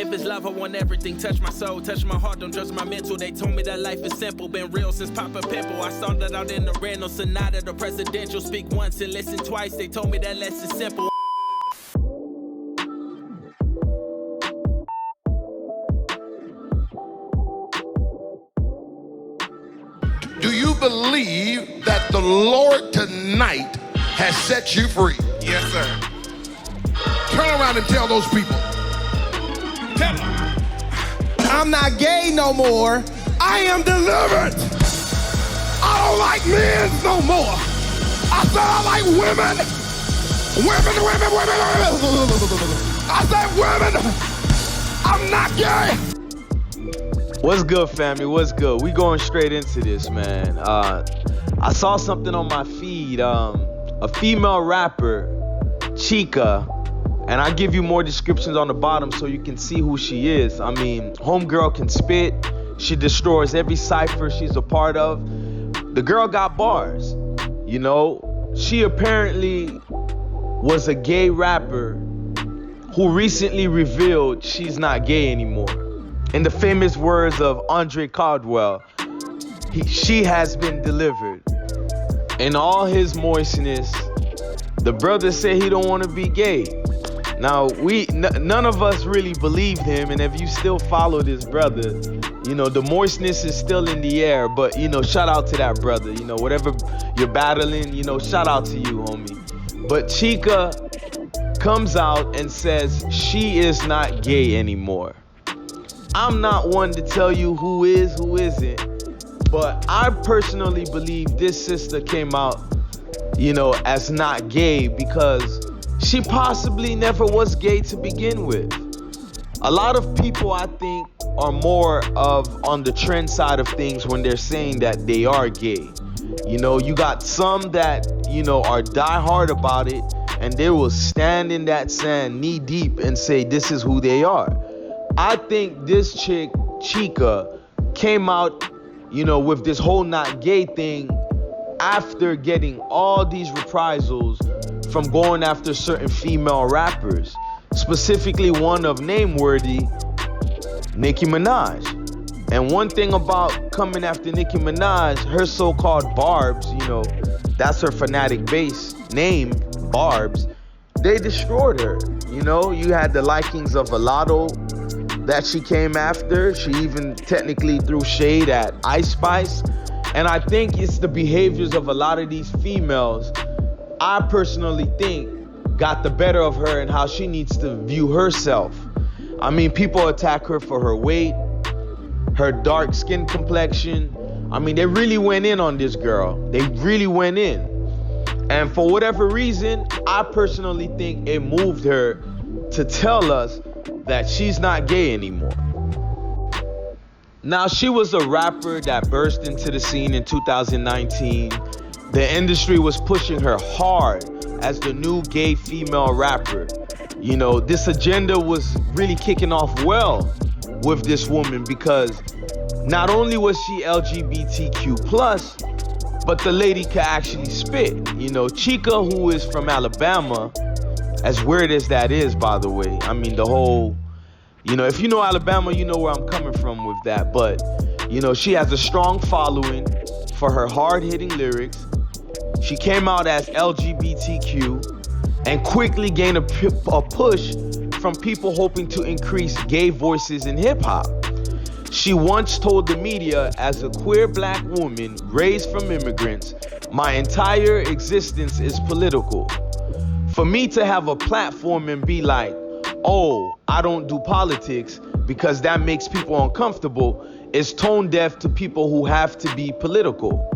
If it's love, I want everything. Touch my soul, touch my heart, don't judge my mental. They told me that life is simple, been real since Papa Pimple. I started out in the rental, Sonata, the presidential. Speak once and listen twice, they told me that less is simple. Do you believe that the Lord tonight has set you free? Yes, sir. Turn around and tell those people. Tell them. I'm not gay no more. I am delivered. I don't like men no more. I said I like women. Women. I said women. I'm not gay. What's good, family? What's good? We going straight into this, man. I saw something on my feed. A female rapper, CHIKA, and I give you more descriptions on the bottom so you can see who she is. I mean, homegirl can spit. She destroys every cipher she's a part of. The girl got bars. You know, she apparently was a gay rapper who recently revealed she's not gay anymore. In the famous words of Andre Caldwell, she has been delivered. In all his moistness, the brother said he don't want to be gay. Now, none of us really believed him, and if you still follow this brother, you know, the moistness is still in the air, but, you know, shout out to that brother. You know, whatever you're battling, you know, shout out to you, homie. But CHIKA comes out and says she is not gay anymore. I'm not one to tell you who is, who isn't, but I personally believe this sister came out, you know, as not gay because she possibly never was gay to begin with. A lot of people, I think, are more of on the trend side of things when they're saying that they are gay. You know, you got some that, you know, are diehard about it, and they will stand in that sand knee deep and say this is who they are. I think this chick, CHIKA, came out, you know, with this whole not gay thing after getting all these reprisals from going after certain female rappers, specifically one of nameworthy, Nicki Minaj. And one thing about coming after Nicki Minaj, her so-called Barbs, you know, that's her fanatic base name, Barbs, they destroyed her. You know, you had the likings of Alado that she came after. She even technically threw shade at Ice Spice. And I think it's the behaviors of a lot of these females, I personally think, got the better of her and how she needs to view herself. I mean, people attack her for her weight, her dark skin complexion. I mean, they really went in on this girl. They really went in. And for whatever reason, I personally think it moved her to tell us that she's not gay anymore. Now, she was a rapper that burst into the scene in 2019. The industry was pushing her hard as the new gay female rapper. You know, this agenda was really kicking off well with this woman because not only was she LGBTQ+, but the lady could actually spit. You know, CHIKA, who is from Alabama, as weird as that is, by the way. I mean, the whole, you know, if you know Alabama, you know where I'm coming from with that. But, you know, she has a strong following for her hard-hitting lyrics. She came out as LGBTQ and quickly gained a push from people hoping to increase gay voices in hip-hop. She once told the media, as a queer black woman raised from immigrants, my entire existence is political. For me to have a platform and be like, oh, I don't do politics because that makes people uncomfortable, is tone deaf to people who have to be political.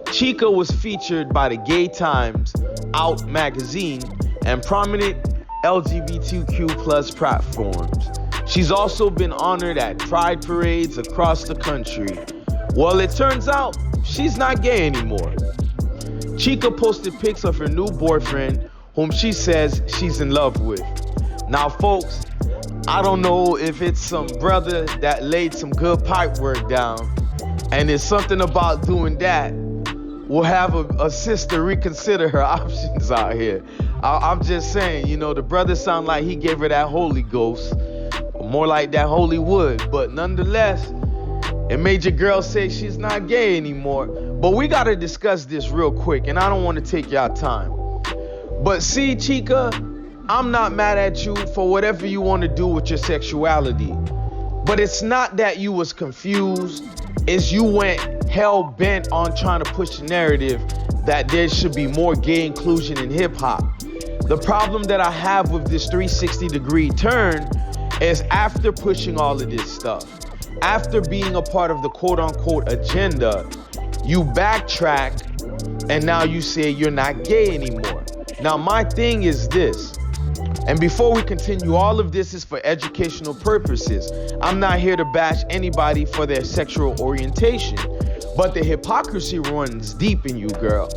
CHIKA was featured by the Gay Times, Out magazine, and prominent LGBTQ+ platforms. She's also been honored at pride parades across the country. Well, it turns out she's not gay anymore. CHIKA posted pics of her new boyfriend, whom she says she's in love with. Now, folks, I don't know if it's some brother that laid some good pipe work down, and it's something about doing that will have a sister reconsider her options out here. I'm just saying, you know, the brother sound like he gave her that Holy Ghost. more like that holy wood. But nonetheless, it made your girl say she's not gay anymore. But we gotta discuss this real quick, and I don't want to take y'all time. But see, Chika, I'm not mad at you for whatever you want to do with your sexuality. But it's not that you was confused, it's you went hell-bent on trying to push the narrative that there should be more gay inclusion in hip-hop. The problem that I have with this 360-degree turn is after pushing all of this stuff, after being a part of the quote-unquote agenda, you backtrack and now you say you're not gay anymore. Now my thing is this, and before we continue, all of this is for educational purposes. I'm not here to bash anybody for their sexual orientation, but the hypocrisy runs deep in you, girl.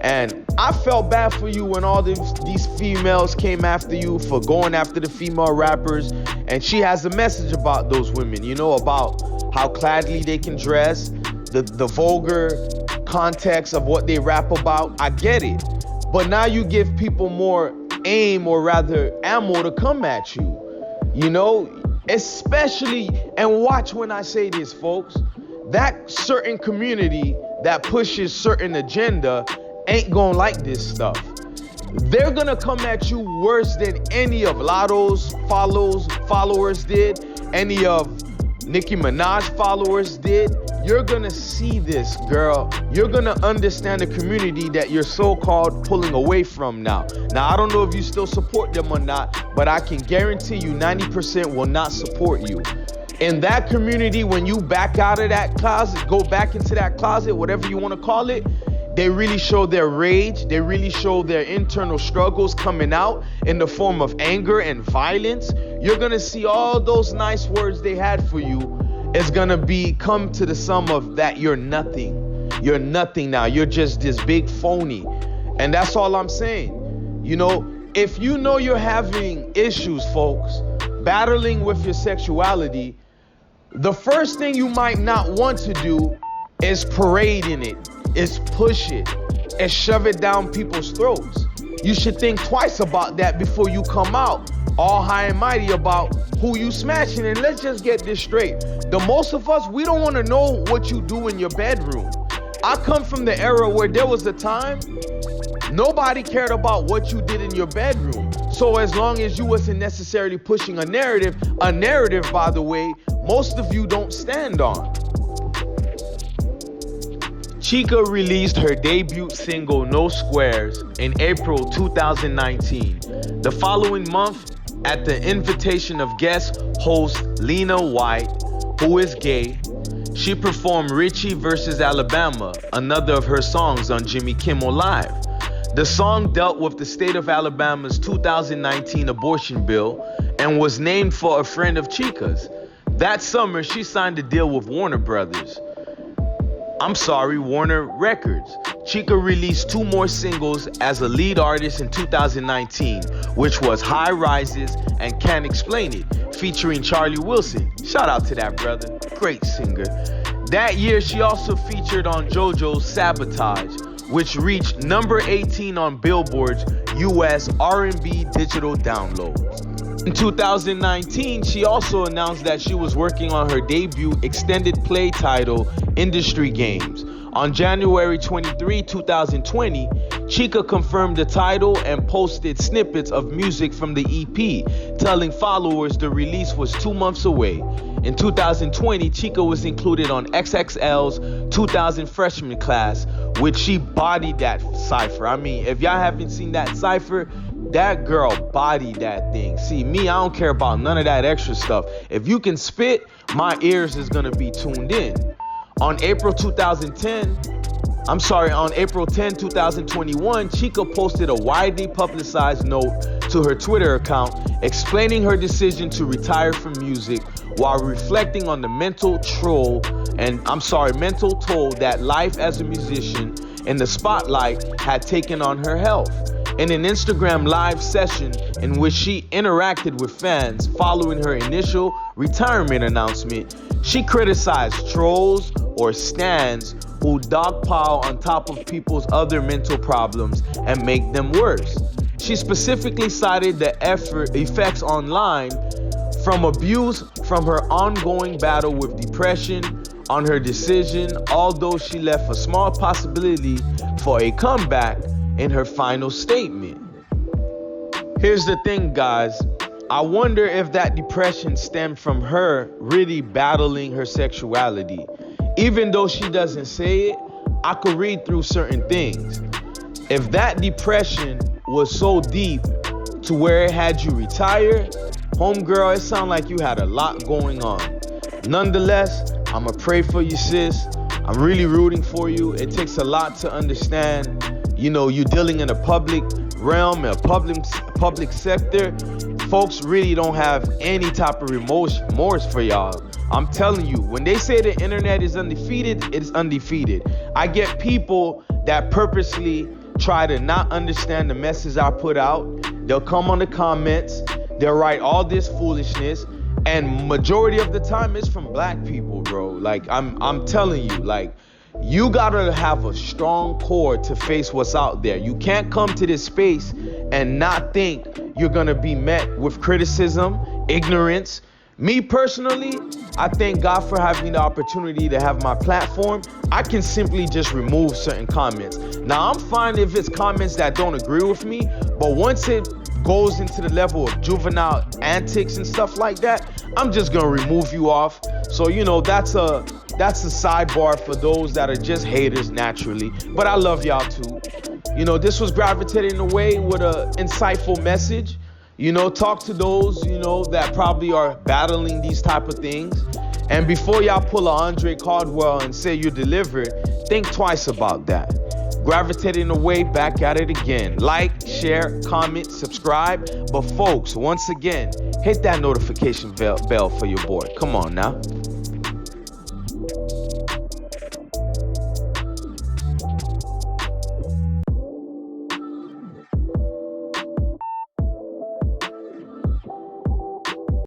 And I felt bad for you when all these females came after you for going after the female rappers. And she has a message about those women, you know, about how cladly they can dress, the vulgar context of what they rap about. I get it. But now you give people more aim, or rather ammo, to come at you, you know, especially, and watch when I say this, folks, that certain community that pushes certain agenda ain't gonna like this stuff. They're gonna come at you worse than any of Lotto's followers did, any of Nicki Minaj followers did. You're gonna see this, girl. You're gonna understand the community that you're so-called pulling away from now. Now, I don't know if you still support them or not, but I can guarantee you 90% will not support you. In that community, when you back out of that closet, go back into that closet, whatever you want to call it, they really show their rage. They really show their internal struggles coming out in the form of anger and violence. You're going to see all those nice words they had for you is going to come to the sum of that you're nothing. You're nothing now. You're just this big phony. And that's all I'm saying. You know, if you know you're having issues, folks, battling with your sexuality, the first thing you might not want to do is parade in it, is push it, and shove it down people's throats. You should think twice about that before you come out all high and mighty about who you smashing. And let's just get this straight. The most of us, we don't want to know what you do in your bedroom. I come from the era where there was a time nobody cared about what you did in your bedroom. So as long as you wasn't necessarily pushing a narrative, by the way, most of you don't stand on. CHIKA released her debut single, No Squares, in April 2019. The following month, at the invitation of guest host Lena White, who is gay, she performed Richie vs. Alabama, another of her songs on Jimmy Kimmel Live. The song dealt with the state of Alabama's 2019 abortion bill and was named for a friend of CHIKA's. That summer, she signed a deal with Warner Records. CHIKA released 2 more singles as a lead artist in 2019, which was High Rises and Can't Explain It, featuring Charlie Wilson. Shout out to that brother, great singer. That year, she also featured on JoJo's Sabotage, which reached number 18 on Billboard's US R&B digital downloads. In 2019, she also announced that she was working on her debut extended play title, Industry Games. On January 23, 2020, CHIKA confirmed the title and posted snippets of music from the EP, telling followers the release was 2 months away. In 2020, CHIKA was included on XXL's 2000 freshman class, which she bodied that cypher. I mean, if y'all haven't seen that cypher, that girl bodied that thing. See, me, I don't care about none of that extra stuff. If you can spit, my ears is gonna be tuned in. On April 10, 2021, CHIKA posted a widely publicized note to her Twitter account explaining her decision to retire from music while reflecting on the mental toll that life as a musician in the spotlight had taken on her health. In an Instagram live session in which she interacted with fans following her initial retirement announcement, she criticized trolls or stans who dogpile on top of people's other mental problems and make them worse. She specifically cited the effects online from abuse, from her ongoing battle with depression, on her decision, although she left a small possibility for a comeback in her final statement. Here's the thing, guys. I wonder if that depression stemmed from her really battling her sexuality. Even though she doesn't say it, I could read through certain things. If that depression was so deep to where it had you retire, homegirl, it sounded like you had a lot going on. Nonetheless, I'ma pray for you, sis. I'm really rooting for you. It takes a lot to understand, you're dealing in a public realm, a public sector. Folks really don't have any type of remorse for y'all. I'm telling you, when they say the internet is undefeated, it's undefeated. I get people that purposely try to not understand the message I put out. They'll come on the comments, they'll write all this foolishness, and majority of the time it's from black people, bro. Like, I'm telling you, like, you gotta have a strong core to face what's out there. You can't come to this space and not think you're gonna be met with criticism, ignorance. Me personally, I thank God for having me the opportunity to have my platform. I can simply just remove certain comments. Now, I'm fine if it's comments that don't agree with me, but once it goes into the level of juvenile antics and stuff like that, I'm just gonna remove you off. So, that's a sidebar for those that are just haters naturally. But I love y'all too. This was Gravitating Away with an insightful message. Talk to those, that probably are battling these type of things. And before y'all pull a Andre Caldwell and say you delivered, think twice about that. Gravitating Away, back at it again. Like, share, comment, subscribe. But folks, once again, hit that notification bell for your boy. Come on now.